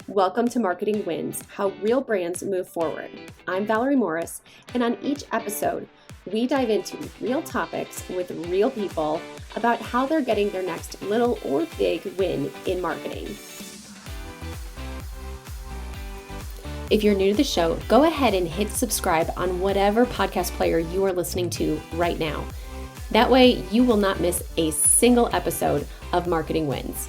Welcome to Marketing Wins, how real brands move forward. I'm Valerie Morris, and on each episode, we dive into real topics with real people about how they're getting their next little or big win in marketing. If you're new to the show, go ahead and hit subscribe on whatever podcast player you are listening to right now. That way, you will not miss a single episode of Marketing Wins.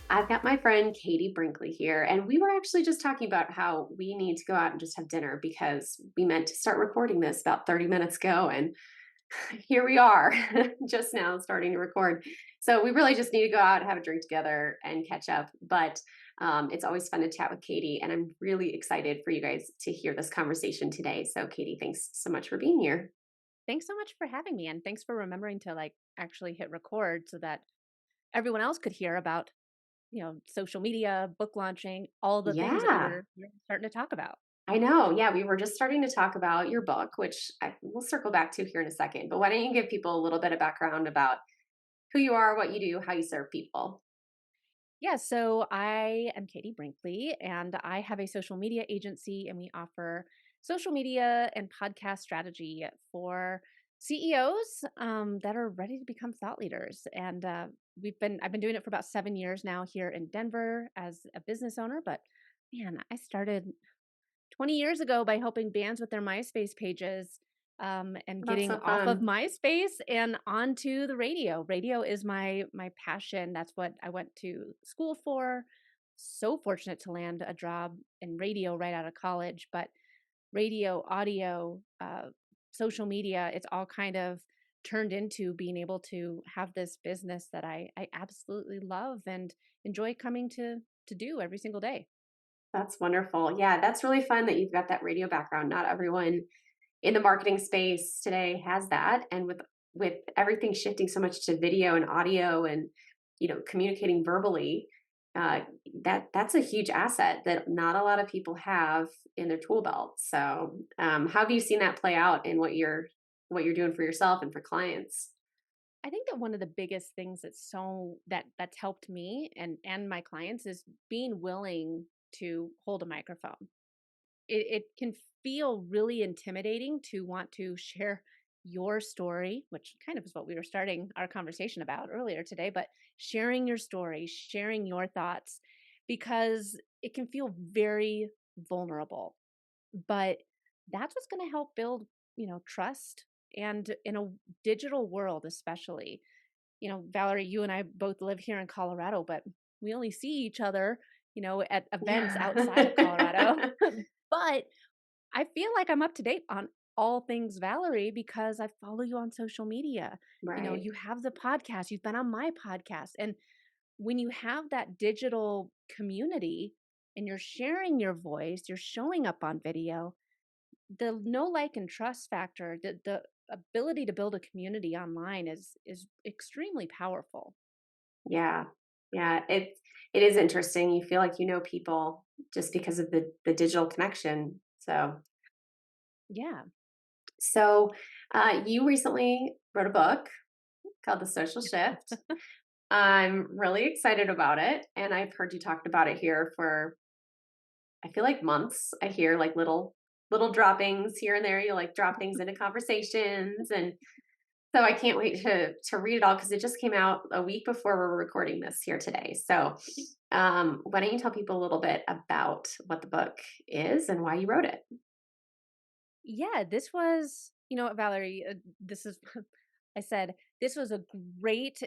I've got my friend Katie Brinkley here, and we were actually just talking about how we need to go out and just have dinner because we meant to start recording this about 30 minutes ago, and here we are just now starting to record. So we really just need to go out and have a drink together and catch up, but it's always fun to chat with Katie, and I'm really excited for you guys to hear this conversation today. So Katie, thanks so much for being here. Thanks so much for having me, and thanks for remembering to actually hit record so that everyone else could hear about, social media, book launching, all the things that Yeah. we're starting to talk about. I know. Yeah, we were just starting to talk about your book, which we'll circle back to here in a second. But why don't you give people a little bit of background about who you are, what you do, how you serve people? Yeah, so I am Katie Brinkley, and I have a social media agency, and we offer social media and podcast strategy for CEOs that are ready to become thought leaders. And I've been doing it for about 7 years now here in Denver as a business owner. But man, I started 20 years ago by helping bands with their MySpace pages, and That's getting so off of fun. MySpace and onto the radio. Radio is my passion. That's what I went to school for. So fortunate to land a job in radio right out of college, but radio, audio, social media, it's all kind of turned into being able to have this business that I absolutely love and enjoy coming to do every single day. That's wonderful. Yeah, that's really fun that you've got that radio background. Not everyone in the marketing space today has that, and with everything shifting so much to video and audio and communicating verbally, uh, that's a huge asset that not a lot of people have in their tool belt. So, how have you seen that play out in what you're doing for yourself and for clients? I think that one of the biggest things that's helped me and my clients is being willing to hold a microphone. It can feel really intimidating to want to share your story, which kind of is what we were starting our conversation about earlier today, but sharing your story, sharing your thoughts, because it can feel very vulnerable. But that's what's going to help build, trust. And in a digital world, especially, Valerie, you and I both live here in Colorado, but we only see each other, at events outside of Colorado. Yeah. But I feel like I'm up to date on all things Valerie because I follow you on social media. Right. You have the podcast, you've been on my podcast. And when you have that digital community and you're sharing your voice, you're showing up on video, the know, like, and trust factor, the ability to build a community online is extremely powerful. Yeah. Yeah. It is interesting. You feel like you know people just because of the digital connection. Yeah. So, you recently wrote a book called The Social Shift. I'm really excited about it, and I've heard you talk about it here for I feel like months. I hear like little droppings here and there. You like drop things into conversations, and so I can't wait to read it all because it just came out a week before we're recording this here today. So, why don't you tell people a little bit about what the book is and why you wrote it? Yeah, this was, Valerie, this is, I said, this was a great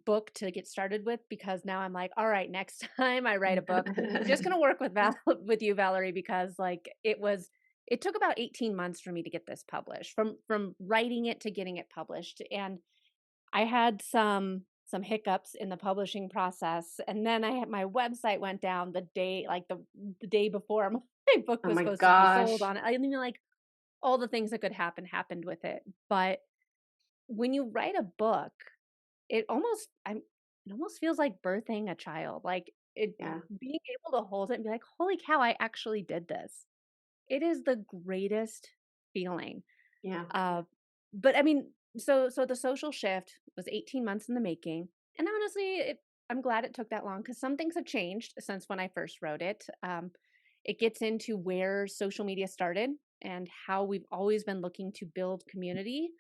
book to get started with because now I'm like, all right, next time I write a book, just going to work with with you, Valerie, because it took about 18 months for me to get this published from writing it to getting it published. And I had some hiccups in the publishing process, and then my website went down the day, the day before my book Oh was my supposed to be sold gosh. on it. I mean, like, all the things that could happen happened with it. But when you write a book, it almost feels like birthing a child. Like, it Yeah. being able to hold it and be like, "Holy cow, I actually did this." It is the greatest feeling. Yeah. Uh, but I mean, so the social shift was 18 months in the making. And honestly, I'm glad it took that long because some things have changed since when I first wrote it. It gets into where social media started and how we've always been looking to build community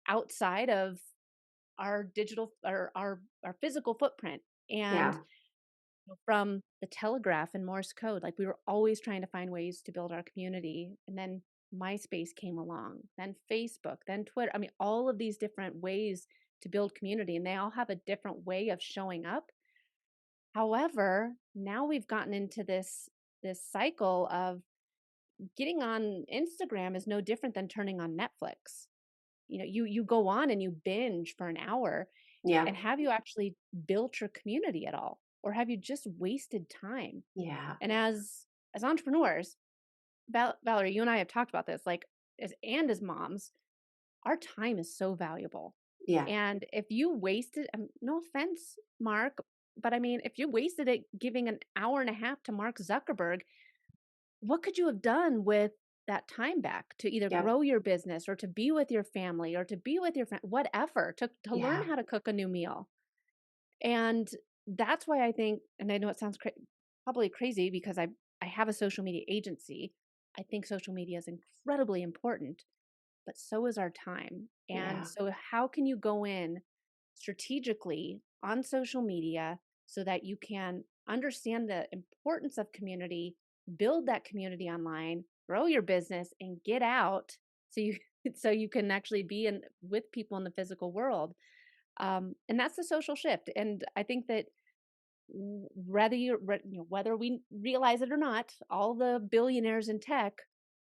outside of our digital or our physical footprint. And Yeah. from the telegraph and Morse code, like we were always trying to find ways to build our community. And then MySpace came along, then Facebook, then Twitter. I mean, all of these different ways to build community, and they all have a different way of showing up. However, now we've gotten into this cycle of getting on Instagram is no different than turning on Netflix. You go on and you binge for an hour, Yeah. and have you actually built your community at all? Or have you just wasted time? Yeah. And as entrepreneurs, Valerie, you and I have talked about this, like as moms, our time is so valuable. Yeah. And if you wasted, no offense, Mark, but I mean, if you wasted it giving an hour and a half to Mark Zuckerberg, what could you have done with that time back to either Yep. grow your business or to be with your family or to be with your friend, whatever, to learn Yeah. how to cook a new meal? And that's why I think, and I know it sounds probably crazy because I have a social media agency. I think social media is incredibly important, but so is our time. And Yeah. so, how can you go in strategically on social media so that you can understand the importance of community, build that community online, grow your business, and get out so you so you can actually be in with people in the physical world. And that's the social shift. And I think that whether we realize it or not, all the billionaires in tech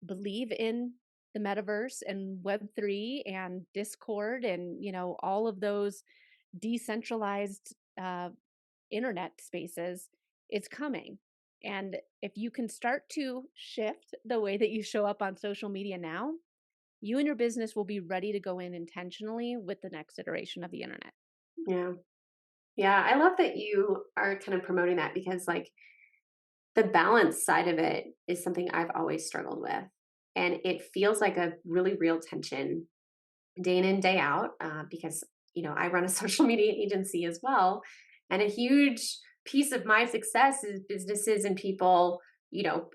believe in the metaverse and Web3 and Discord and all of those decentralized internet spaces. It's coming. And if you can start to shift the way that you show up on social media now, you and your business will be ready to go in intentionally with the next iteration of the internet. Yeah. Yeah. I love that you are kind of promoting that because, like, the balance side of it is something I've always struggled with. And it feels like a really real tension day in and day out because, I run a social media agency as well. And a huge piece of my success is businesses and people,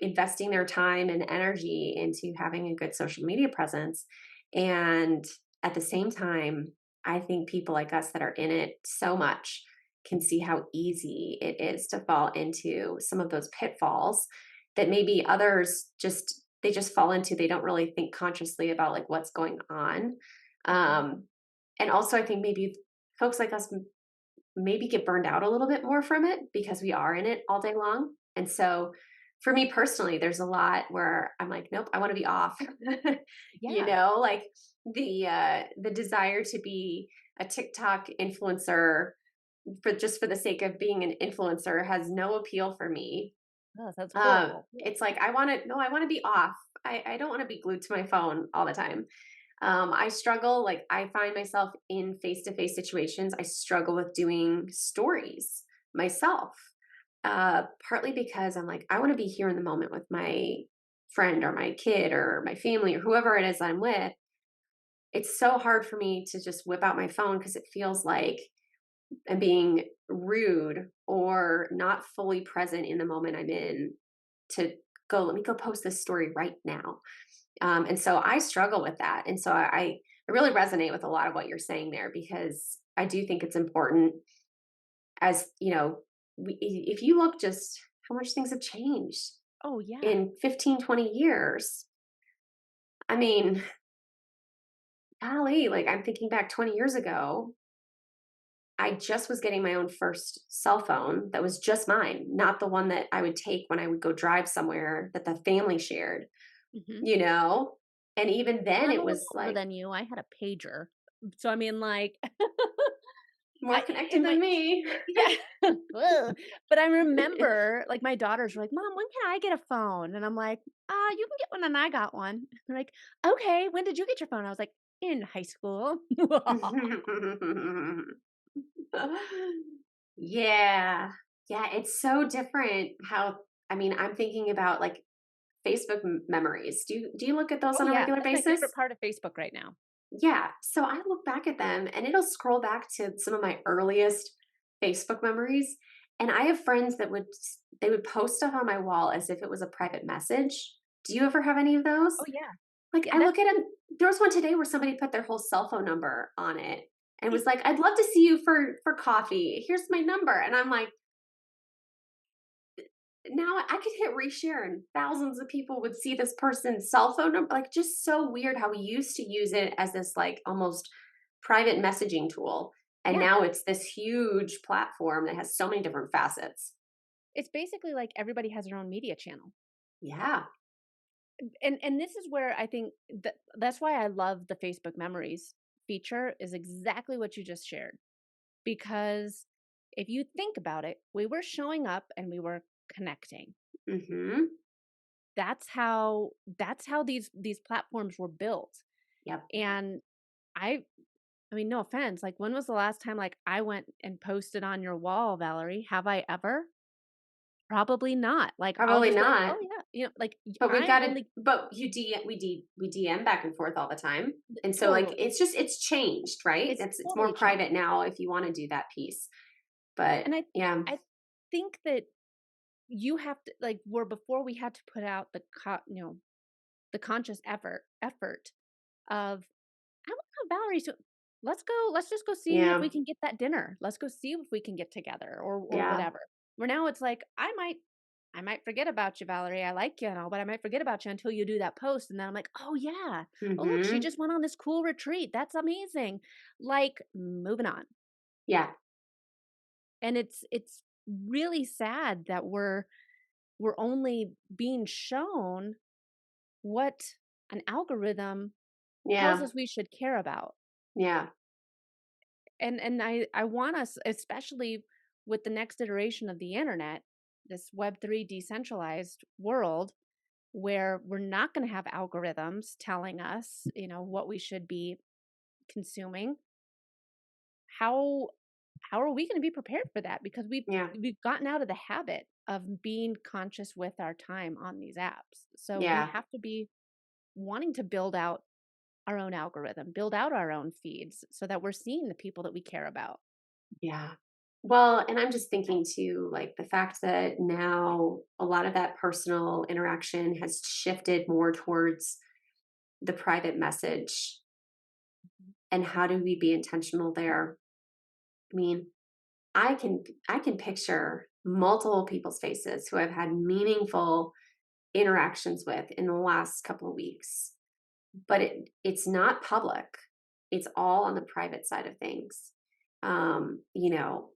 investing their time and energy into having a good social media presence. And at the same time, I think people like us that are in it so much can see how easy it is to fall into some of those pitfalls that maybe others just fall into. They don't really think consciously about like what's going on. Mhm. um and also I think maybe folks like us maybe get burned out a little bit more from it because we are in it all day long. And so for me personally, there's a lot where I'm like, nope, I want to be off. Yeah. Like the desire to be a TikTok influencer for the sake of being an influencer has no appeal for me. Oh, sounds horrible. It's like I want to be off. I don't want to be glued to my phone all the time. I struggle, like, I find myself in face to face situations. I struggle with doing stories myself, partly because I'm like, I want to be here in the moment with my friend or my kid or my family or whoever it is I'm with. It's so hard for me to just whip out my phone because it feels like I'm being rude or not fully present in the moment I'm in to let me go post this story right now. And so I struggle with that. And so I really resonate with a lot of what you're saying there because I do think it's important as, if you look just how much things have changed Oh, yeah. in 15, 20 years. I mean, golly, like I'm thinking back 20 years ago, I just was getting my own first cell phone that was just mine, not the one that I would take when I would go drive somewhere that the family shared, Mhm. you know? And even Well, then I'm it a little was older like than you. I had a pager. So, I mean, like, more I connected in my than me. yeah. Ugh. But I remember, like, my daughters were like, "Mom, when can I get a phone?" And I'm like, You can get one and I got one." They're like, "Okay, when did you get your phone?" I was like, "In high school." Yeah. Yeah, it's so different how I mean, I'm thinking about like Facebook memories. Do you look at those Oh, on a yeah. regular That's my favorite basis? part of Facebook right now. Yeah. So I look back at them and it'll scroll back to some of my earliest Facebook memories, and I have friends that they would post stuff on my wall as if it was a private message. Do you ever have any of those? Oh, yeah. Like, Yeah, I that's look at them. There was one today where somebody put their whole cell phone number on it and was like, "I'd love to see you for coffee. Here's my number." And I'm like, now I could hit reshare and thousands of people would see this person's cell phone number. Like, just so weird how we used to use it as this like almost private messaging tool. And yeah. now it's this huge platform that has so many different facets. It's basically like everybody has their own media channel. Yeah. And this is where I think that's why I love the Facebook Memories feature is exactly what you just shared. Because if you think about it, we were showing up and we were connecting. Mhm. That's how these platforms were built. Yep. And I I mean, no offense, like when was the last time like I went and posted on your wall, Valerie? Have I ever? Probably not. Like I'll Probably just be like, not. "Oh yeah," like But we've I'm got it. only But we DM back and forth all the time, and so like totally. it's changed, right? It's It's more totally changed. private now if you want to do that piece. But And yeah. I think that you have to like where before we had to put out the conscious effort of I don't know, Valerie, so let's just go see if Yeah. we can get that dinner. Let's go see if we can get together or Yeah. whatever. Where now it's like I might forget about you, Valerie. I like you and all, but I might forget about you until you do that post. And then I'm like, oh yeah. Oh look, she Mhm. just went on this cool retreat. That's amazing. Like moving on. Yeah. And it's really sad that we're only being shown what an algorithm tells Yeah. us we should care about. Yeah. And I want us, especially with the next iteration of the internet, this Web3 decentralized world where we're not going to have algorithms telling us, what we should be consuming. How how are we going to be prepared for that? Because Yeah. we've gotten out of the habit of being conscious with our time on these apps. So we Yeah. have to be wanting to build out our own algorithm, build out our own feeds so that we're seeing the people that we care about. Yeah. Well, and I'm just thinking too, like the fact that now a lot of that personal interaction has shifted more towards the private message. And how do we be intentional there? I mean, I can picture multiple people's faces who I've had meaningful interactions with in the last couple of weeks, but it's not public. It's all on the private side of things. You know,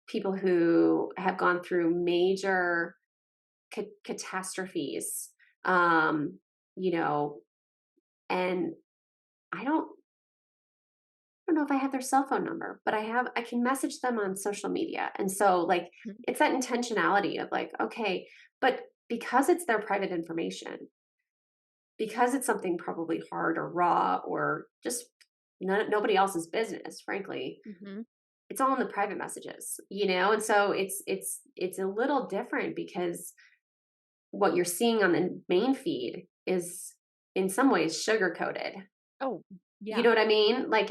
people who have gone through major catastrophes, um, you know, and I don't know if I have their cell phone number, but I can message them on social media. And so like Mhm. it's that intentionality of like, okay, but because it's their private information, because it's something probably hard or raw or just nobody else's business, frankly, Mhm. it's all in the private messages, And so it's a little different because what you're seeing on the main feed is in some ways sugar coated. Oh, You yeah. know what I mean? Like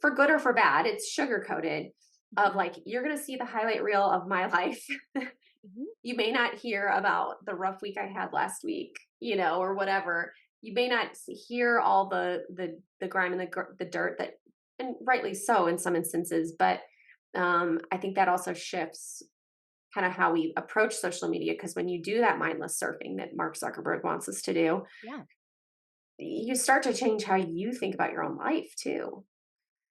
for good or for bad, it's sugar coated of Mhm. like, you're going to see the highlight reel of my life. Mhm. You may not hear about the rough week I had last week, or whatever. You may not hear all the grime and the dirt that, and rightly so in some instances, but I think that also shifts kind of how we approach social media because when you do that mindless surfing that Mark Zuckerberg wants us to do, Yeah. you start to change how you think about your own life too.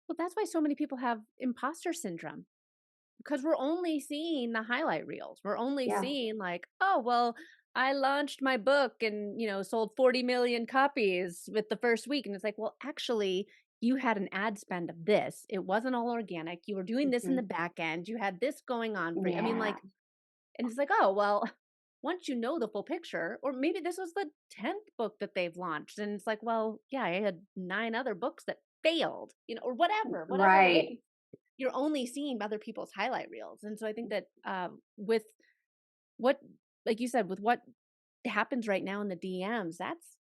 Well, that's why so many people have imposter syndrome because we're only seeing the highlight reels. We're only Yeah. seeing like, oh, well, I launched my book and, sold 40 million copies with the first week. And it's like, well, actually, you had an ad spend of this. It wasn't all organic. You were doing this in the Mhm. back end. You had this going on for you. I mean, Yeah. like, and it's like, oh, well, once you know the full picture, or maybe this was the 10th book that they've launched. And it's like, well, yeah, I had 9 other books that failed, or whatever it is. Right. You're only seeing other people's highlight reels. And so I think that with what, like you said, with what happens right now in the DMs, that's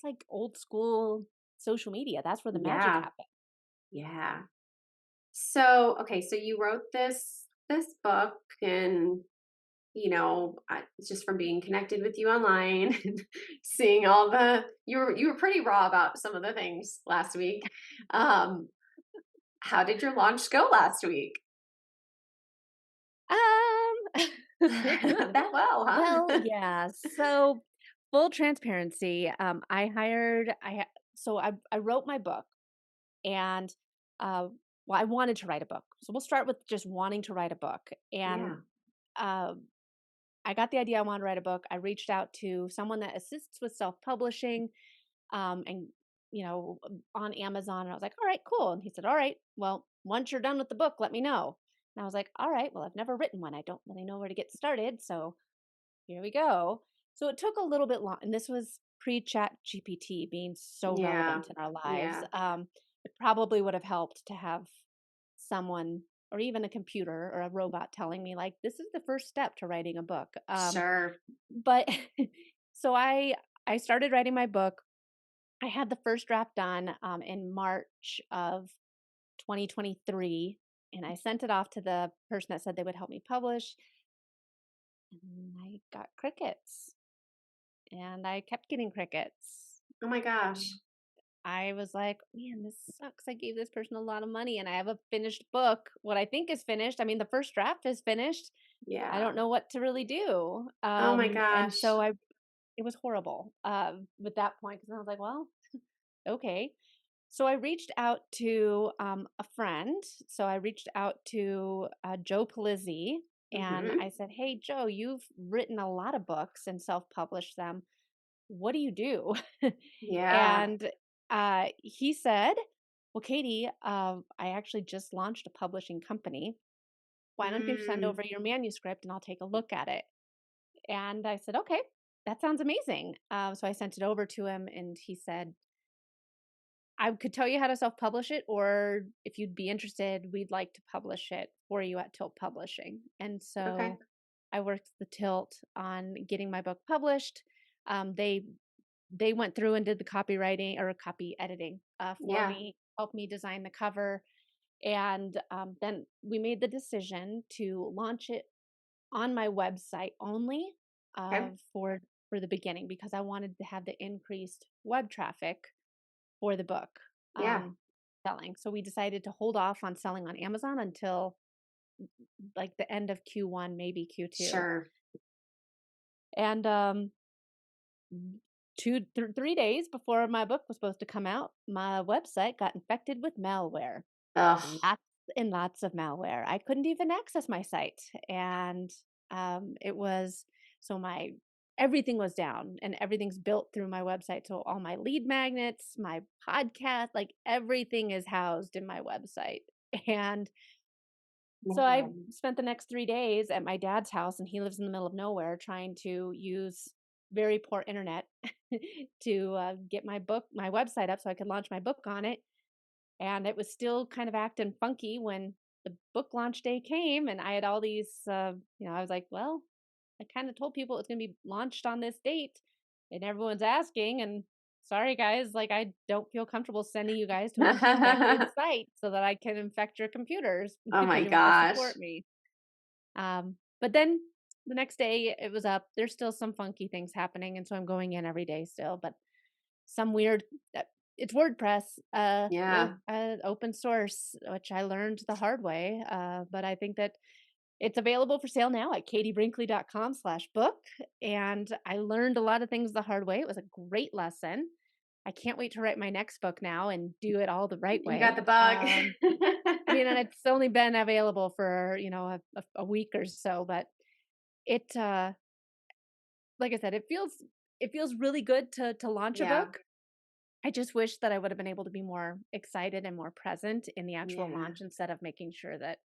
like old school social media. That's where the magic Yeah. happens. Yeah. So, okay, so you wrote this book and just from being connected with you online and seeing all the you were pretty raw about some of the things last week. Um, how did your launch go last week? Um, That well, well, huh? yeah. So full transparency, I wrote my book and uh well, I wanted to write a book. So we'll start with just wanting to write a book. And Yeah, um I got the idea I wanted to write a book. I reached out to someone that assists with self-publishing, and on Amazon. And I was like, all right, cool. And he said, all right, well, once you're done with the book, let me know. And I was like, all right, well, I've never written one. I don't really know where to get started. So here we go. So it took a little bit long. And this was pre chat GPT being so yeah, relevant in our lives. yeah. It probably would have helped to have someone or even a computer or a robot telling me, like, this is the first step to writing a book. Sure. But so I started writing my book. I had the first draft done in March of 2023, and I sent it off to the person that said they would help me publish. And I got crickets, and I kept getting crickets. Oh my gosh. And I was like, man, this sucks. I gave this person a lot of money, and I have a finished book. What I think is finished. I mean, the first draft is finished. I don't Yeah. know what to really do. Oh my And so gosh. it was horrible with that point because I was like, well, okay. So I reached out to a friend. So I reached out to Joe Palizzi and Hmm. I said, hey, Joe, you've written a lot of books and self published them. What do you do? Yeah. And he said, well, Katie, I actually just launched a publishing company. Why don't you send Mm, over your manuscript and I'll take a look at it? And I said, okay, that sounds amazing. So I sent it over to him and he said, I could tell you how to self publish it, or if you'd be interested, we'd like to publish it for you at Tilt Publishing. And okay. so I worked the Tilt on getting my book published. They went through and did the copywriting or copy editing for Yeah. me, helped me design the cover, and then we made the decision to launch it on my website only Okay. for the beginning because I wanted to have the increased web traffic for the book Yeah. um, selling. So we decided to hold off on selling on Amazon until like the end of Q1, maybe Q2. Sure. And 3 days before my book was supposed to come out, my website got infected with malware. Ugh. Lots and lots of malware. I couldn't even access my site, and it was so my everything was down, and everything's built through my website. So all my lead magnets, my podcast, like everything is housed in my website. And so I Man. spent the next 3 days at my dad's house, and he lives in the middle of nowhere, trying to use very poor internet to get my website up, so I could launch my book on it and it was still kind of acting funky when the book launch day came and I had all these I was like, well, I kind of told people it's going to be launched on this date and everyone's asking and sorry guys, like I don't feel comfortable sending you guys to an infected Oh site so that I can infect your computers because my you want to gosh. support me. But then the next day it was up. There's still some funky things happening and so I'm going in every day still, but some weird uh, it's WordPress, Yeah. open source, which I learned the hard way. But I think that it's available for sale now at katiebrinkley.com/book. And I learned a lot of things the hard way. It was a great lesson. I can't wait to write my next book now and do it all the right You got way. the bug. I mean, and it's only been available for, a week or so, but it, like I said, it feels really good to launch a Yeah. book. I just wish that I would have been able to be more excited and more present in the actual Yeah. launch instead of making sure that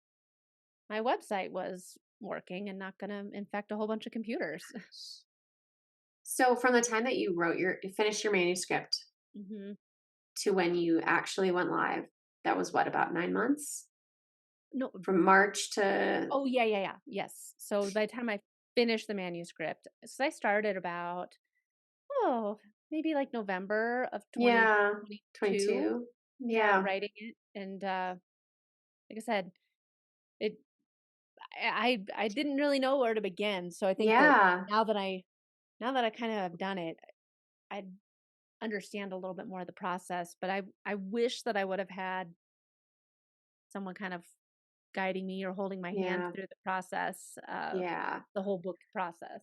my website was working and not going to infect a whole bunch of computers. So from the time that you finished your manuscript hmm to when you actually went live, that was what, about 9 months? No. From March to Oh, yeah, yeah, yeah. Yes. So by the time I finished the manuscript, so I started about, oh, maybe like November of yeah, 2022. 22. Yeah, Yeah. writing it. And like I said, it I didn't really know where to begin. So I think that Yeah. now that I kind of have done it, I understand a little bit more of the process, but I wish that I would have had someone kind of guiding me or holding my hand Yeah. through the process, Yeah. the whole book process.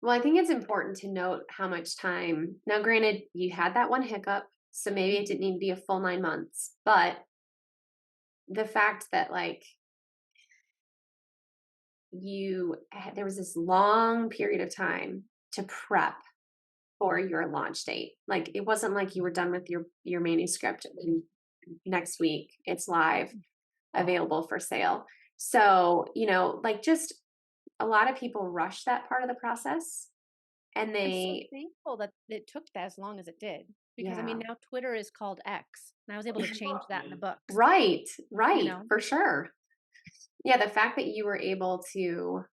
Well, I think it's important to note how much time. Now, granted, you had that one hiccup, so maybe it Mhm. didn't need to be a full 9 months, but the fact that like there was this long period of time to prep for your launch date. Like it wasn't like you were done with your manuscript and next week it's live, available for sale. So, like just a lot of people rush that part of the process and I'm so they thankful that it took that as long as it did, because I mean, yeah. now Twitter is called X, and I was able to change that in the books, Right, you right, know? for sure. Yeah, the fact that you were able to,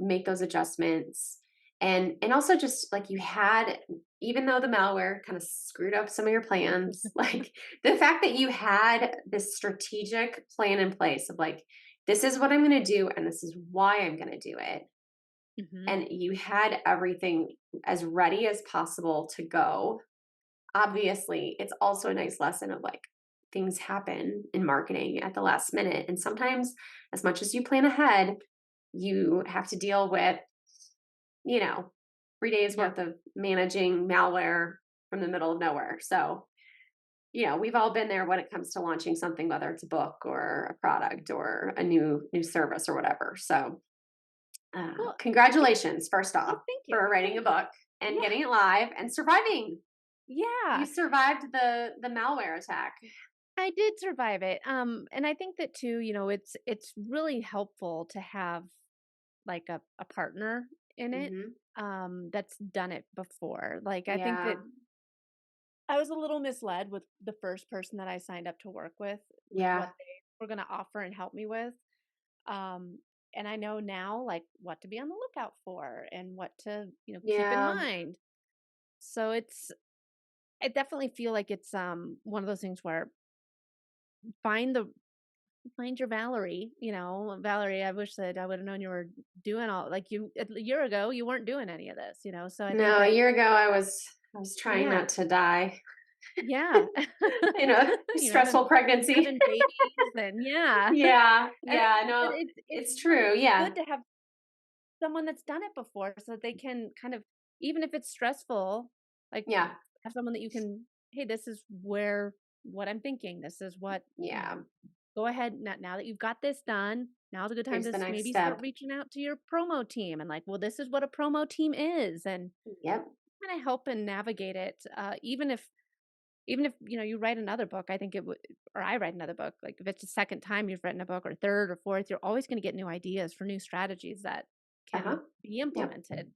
make those adjustments and also just like you had even though the malware kind of screwed up some of your plans, like the fact that you had this strategic plan in place of like this is what I'm going to do and this is why I'm going to do it. Mhm. And you had everything as ready as possible to go. Obviously, it's also a nice lesson of like things happen in marketing at the last minute. And sometimes, as much as you plan ahead, you have to deal with, you know, 3 days Yep. worth of managing malware from the middle of nowhere. So, we've all been there when it comes to launching something, whether it's a book or a product or a new service or whatever. So, Well, it congratulations, first off, well, thank you. for writing a Thank you. book and Yeah. getting it live and surviving. You Yeah. survived the malware attack. I did survive it. And I think that too, it's really helpful to have like a partner in it, Mhm. that's done it before. Like I think that Yeah. I was a little misled with the first person that I signed up to work with what Yeah. they were going to offer and help me with. Um, and I know now like what to be on the lookout for and what to, keep in Yeah. mind. So I definitely feel like it's one of those things where find the find your Valerie, Valerie, I wish that I would have known you were doing all like you a year ago, you weren't doing any of this, So I think No, a that year ago I was trying yeah, not to die yeah. in a And stressful pregnancy. having babies and yeah. Yeah. And Yeah, but no, it's it's but true. it's Yeah. good to have someone that's done it before so that they can kind of even if it's stressful, like Yeah. have someone that you can, hey, this is where what I'm thinking. This is what, Yeah. go ahead now that you've got this done. Now's a good time Here's to the next maybe start step. reaching out to your promo team and like, well, this is what a promo team is, and Yep. kind of help and navigate it. Even if you write another book, I think it would, or I write another book. Like if it's the second time you've written a book, or third or fourth, you're always going to get new ideas for new strategies that Uh-huh. can be Yep. implemented.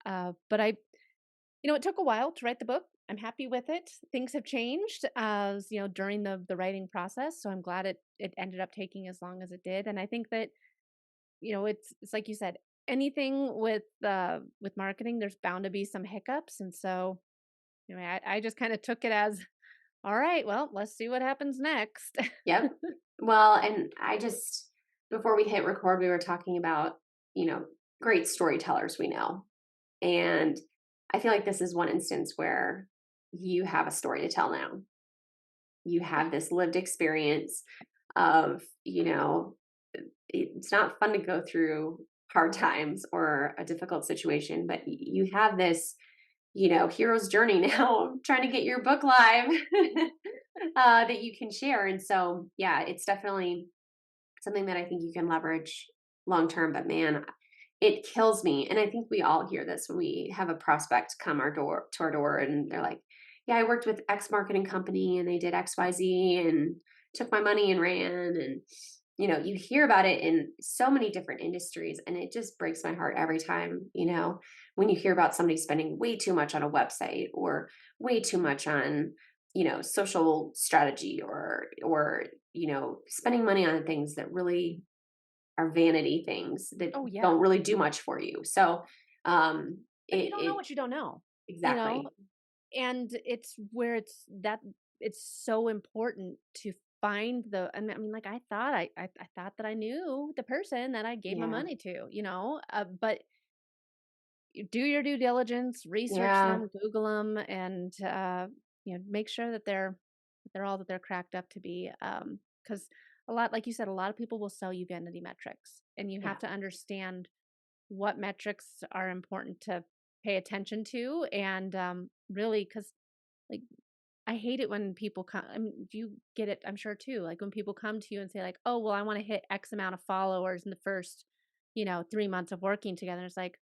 But it took a while to write the book. I'm happy with it. Things have changed, during the writing process. So I'm glad it ended up taking as long as it did. And I think that, it's like you said, anything with marketing, there's bound to be some hiccups. And so, I just kind of took it as, all right, well, let's see what happens next. Yep. Well, and before we hit record, we were talking about, you know, great storytellers we know. And I feel like this is one instance where you have a story to tell now. You have this lived experience of, it's not fun to go through hard times or a difficult situation, but you have this, hero's journey now trying to get your book live that you can share. And so, yeah, it's definitely something that I think you can leverage long term. But man, it kills me. And I think we all hear this when we have a prospect come our door and they're like, yeah, I worked with X marketing company and they did XYZ and took my money and ran. And, you hear about it in so many different industries. And it just breaks my heart every time, when you hear about somebody spending way too much on a website or way too much on, social strategy or spending money on things that really are vanity things that Oh yeah. don't really do much for you. So, But you don't know it what you don't know, you know? exactly. And it's where it's so important to find I mean, like, I thought that I knew the person that I gave my Yeah. money to, but you do your due diligence, research Yeah. them, Google them, and, make sure that they're all that they're cracked up to be, because a lot like you said, a lot of people will sell you vanity metrics, and you have Yeah. to understand what metrics are important to pay attention to, and, really, because like, I hate it when people come. I mean, you get it, I'm sure too. Like when people come to you and say, like, "Oh, well, I want to hit X amount of followers in the first, 3 months of working together." It's like,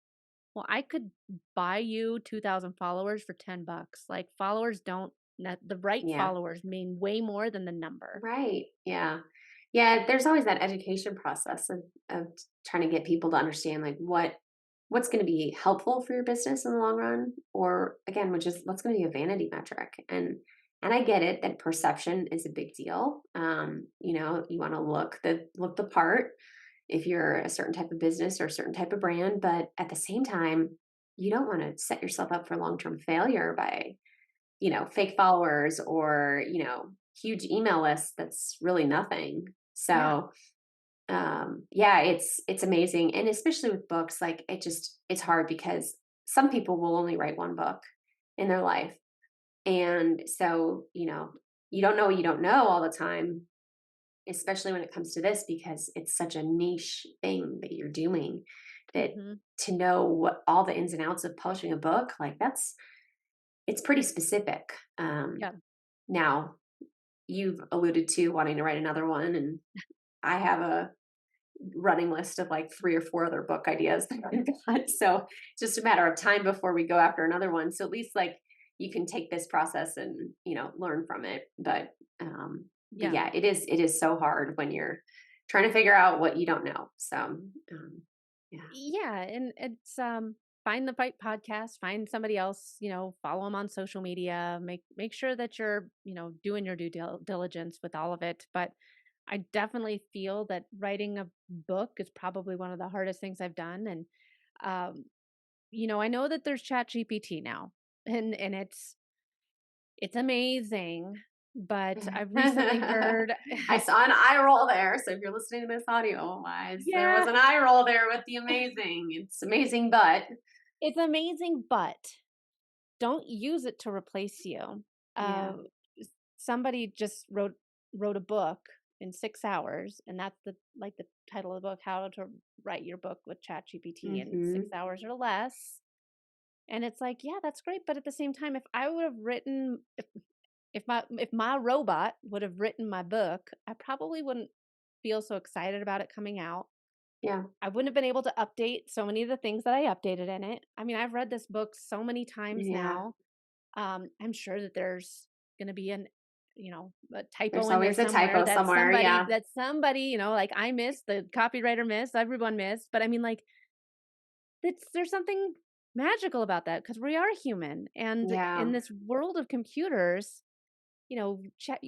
well, I could buy you 2,000 followers for $10. Like followers don't. The right Yeah. followers mean way more than the number. Right. Yeah. Yeah, there's always that education process of trying to get people to understand like what's going to be helpful for your business in the long run, or again, which is what's going to be a vanity metric. And I get it that perception is a big deal. You want to look the part if you're a certain type of business or a certain type of brand, but at the same time, you don't want to set yourself up for long-term failure by fake followers or, huge email lists that's really nothing. Yeah. So, yeah, it's amazing. And especially with books, like it's hard because some people will only write one book in their life. And so, you don't know what you don't know all the time, especially when it comes to this because it's such a niche thing that you're doing that Hmm. to know what all the ins and outs of publishing a book, like it's pretty specific. Yeah. Now, you've alluded to wanting to write another one, and I have a running list of like 3 or 4 other book ideas that I've got, so it's just a matter of time before we go after another one, so at least, like, you can take this process and, learn from it, but Yeah. yeah, it is so hard when you're trying to figure out what you don't know, so, yeah. Yeah, and it's find the fight podcast, find somebody else, follow them on social media, make sure that you're, doing your diligence with all of it. But I definitely feel that writing a book is probably one of the hardest things I've done. And I know that there's Chat GPT now, and it's amazing, but I've recently heard I saw an eye roll there, so if you're listening to this audio-wise, there was yeah, an eye roll there with the amazing. It's amazing, but it's amazing, but don't use it to replace you. yeah, Somebody just wrote a book in 6 hours, and that's the title of the book, How to Write Your Book with ChatGPT in 6 mhm, hours or less. And it's like, yeah, that's great, but at the same time, if I would have written if my robot would have written my book, I probably wouldn't feel so excited about it coming out. yeah, I wouldn't have been able to update so many of the things that I updated in it. I mean, I've read this book so many times yeah. now. I'm sure that there's gonna be a typo There's in there always a somewhere typo that somewhere, yeah, somebody, like I missed, the copywriter missed, everyone missed. But I mean, like, there's something magical about that because we are human. And yeah, in this world of computers, Chat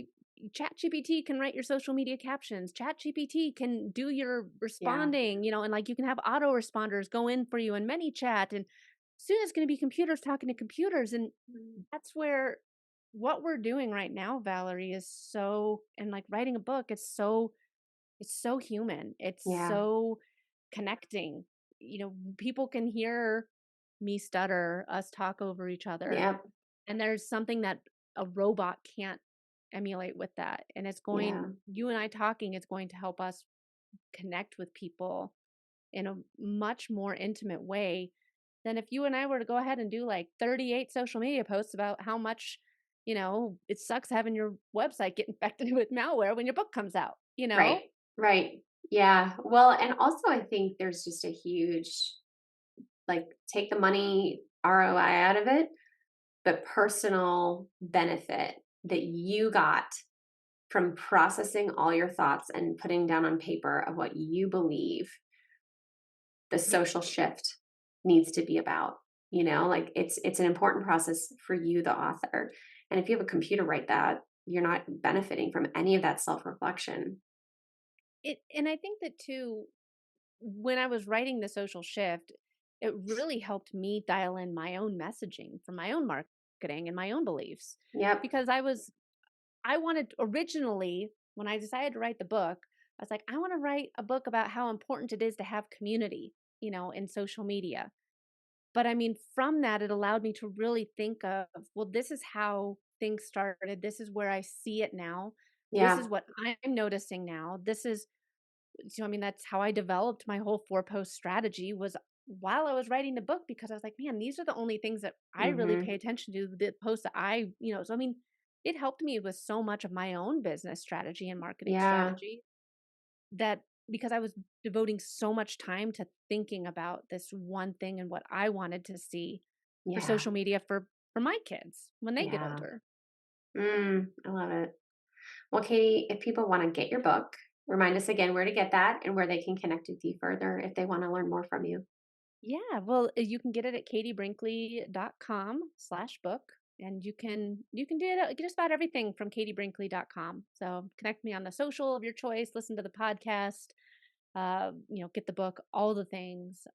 GPT can write your social media captions. Chat GPT can do your yeah, responding, and like you can have auto responders go in for you in ManyChat. And soon it's going to be computers talking to computers. And mm, that's where what we're doing right now, Valerie, is and like writing a book, it's so human. It's yeah, so connecting. People can hear me stutter, us talk over each other, yep, and there's something that a robot can't emulate with that. And yeah, you and I talking, it's going to help us connect with people in a much more intimate way than if you and I were to go ahead and do like 38 social media posts about how much, it sucks having your website get infected with malware when your book comes out, you right, know? right, yeah, well, and also I think there's just a huge, like, take the money ROI out of it, but personal benefit that you got from processing all your thoughts and putting down on paper of what you believe the Yeah. social shift needs to be about. Like it's an important process for you, the author. And if you have a computer write that, you're not benefiting from any of that self-reflection. And I think that too, when I was writing The Social Shift, it really helped me dial in my own messaging for my own marketing and my own beliefs Yep. because I wanted originally when I decided to write the book, I was like, I want to write a book about how important it is to have community, in social media. But I mean, from that, it allowed me to really think of, well, this is how things started. This is where I see it now. This Yeah. is what I'm noticing now. So I mean, that's how I developed my whole 4-post strategy was while I was writing the book, because I was like, man, these are the only things that I really Hmm. pay attention to, the posts that so I mean, it helped me with so much of my own business strategy and marketing Yeah. strategy that because I was devoting so much time to thinking about this one thing and what I wanted to see for Yeah. social media for my kids when they get Yeah. older. I love it. Well, Katie, if people want to get your book, remind us again where to get that and where they can connect with you further if they want to learn more from you. Yeah, well, you can get it at katiebrinkley.com/book. And you can do it just about everything from katiebrinkley.com. So connect me on the social of your choice, listen to the podcast, get the book, all the things.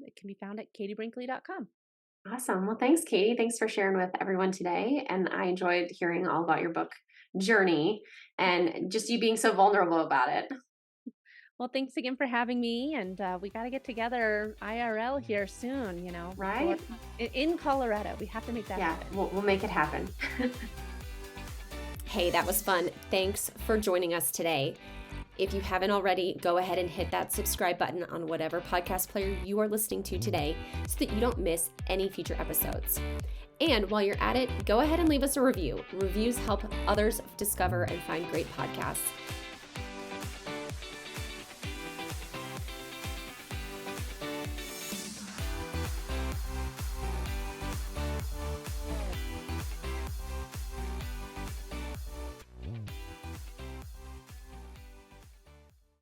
It can be found at katiebrinkley.com. Awesome. Well, thanks, Katie. Thanks for sharing with everyone today. And I enjoyed hearing all about your book journey and just you being so vulnerable about it. Well, thanks again for having me. And we got to get together IRL here soon, Right? in Colorado. We have to make that Yeah, happen. we'll make it happen. Hey, that was fun. Thanks for joining us today. If you haven't already, go ahead and hit that subscribe button on whatever podcast player you are listening to today so that you don't miss any future episodes. And while you're at it, go ahead and leave us a review. Reviews help others discover and find great podcasts.